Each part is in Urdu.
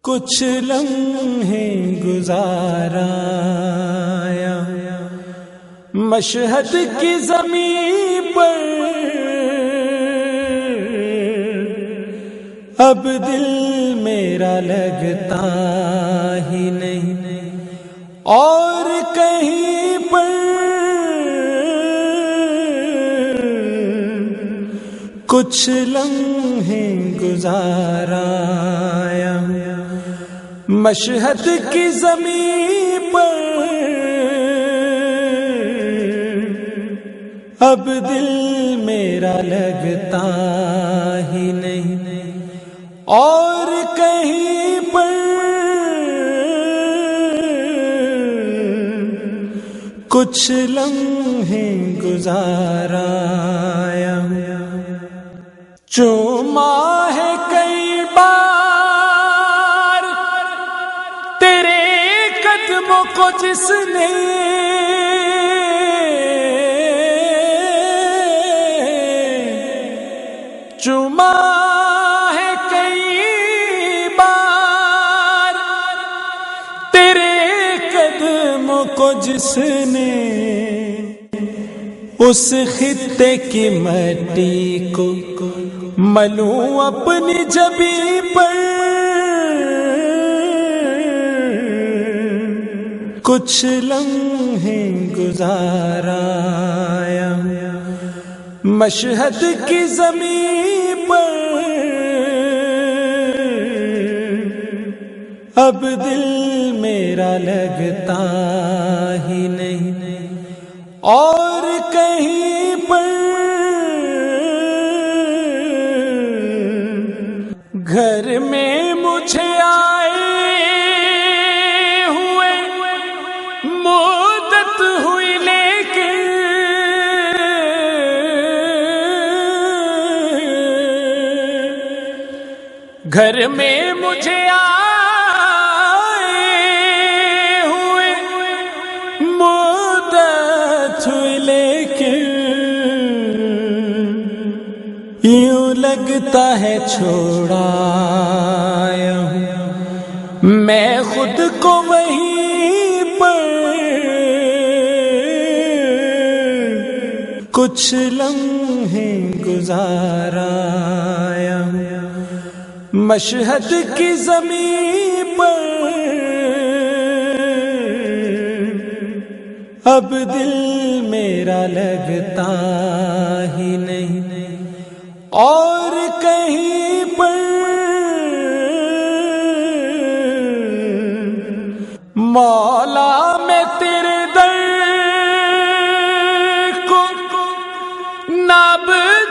کچھ لمحے گزارا مشہد کی زمین پر، اب دل میرا لگتا ہی نہیں اور کہیں پر، کچھ لمحے گزارا مشہد کی زمین پر، اب دل میرا لگتا ہی نہیں اور کہیں پر، کچھ لمحے گزارا چوما ہے کئی بار تیرے قدموں کو جس نے، چوما ہے کئی بار تیرے قدموں کو جس نے، اس خطے کی مٹی کو ملوں اپنی جبیں پر، کچھ لمحے گزارا مشہد کی زمین پر، اب دل میرا لگتا ہی نہیں اور کہیں پر، گھر میں مجھے آئے ہوئے مدت ہوئی لیکن، گھر میں مجھے آئے ہوئے مدت ہوئی لیکن، یوں لگتا ہے چھوڑا میں خود کو وہیں پر، کچھ لمحے گزارا مشہد کی زمین پر، اب دل میرا لگتا ہی نہیں اور کہیں پر، مولا میں تیرے در کو ناب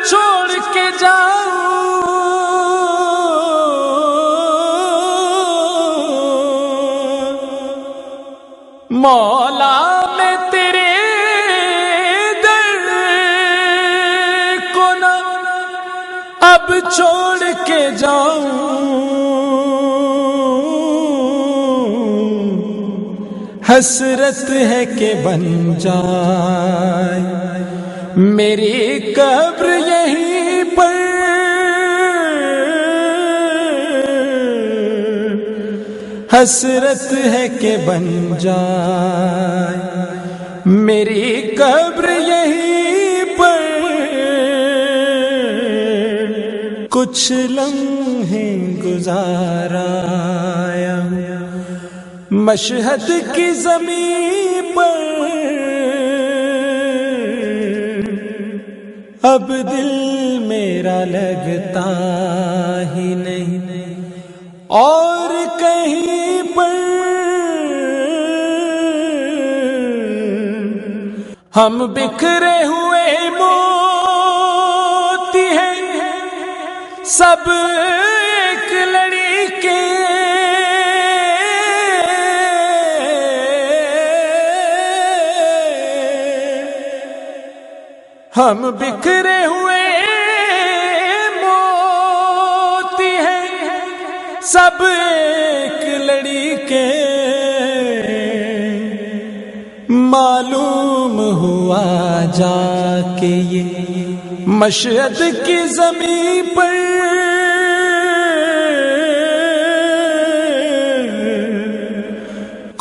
چھوڑ کے جاؤں، مولا میں تیرے در کو نہ اب چھوڑ کے جاؤں، حسرت ہے کہ بن جائے میری قبر یہیں پر، حسرت ہے کہ بن جائے میری قبر یہیں پر، کچھ لمحے گزارا مشہد کی زمین پر، اب دل میرا لگتا ہی نہیں اور کہیں پر، ہم بکھرے ہوئے موتی ہیں سب ایک لڑی کے، ہم بکھرے ہوئے موتی ہیں سب ایک لڑی کے، معلوم ہوا جا کے یہ مشہد کی زمین پر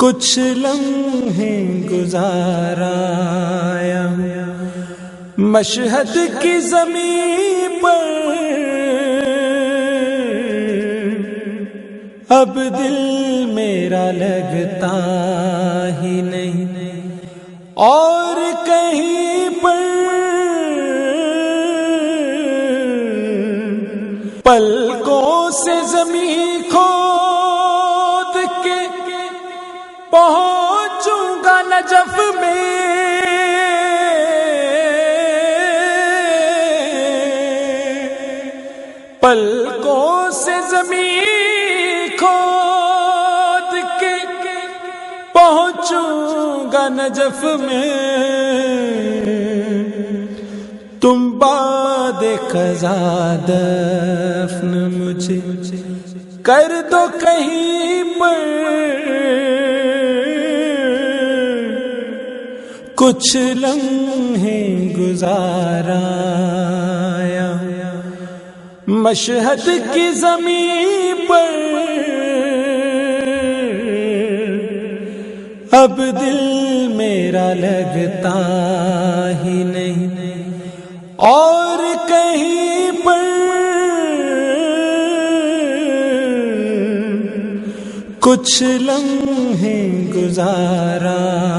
کچھ لمحے گزارایا مشہد کی زمین پر، اب دل میرا لگتا ہی نہیں اور کہیں پر، پلکوں سے زمین کھود کے پہنچوں گا نجف میں، پلکوں سے زمین کھود کے پہنچوں گا نجف میں، تم بعد قضا دفن مجھے کر دو کہیں پر، کچھ لمحے گزارایا مشہد کی زمین پر، اب دل میرا لگتا ہی نہیں اور کہیں پر، کچھ لمحے گزارایا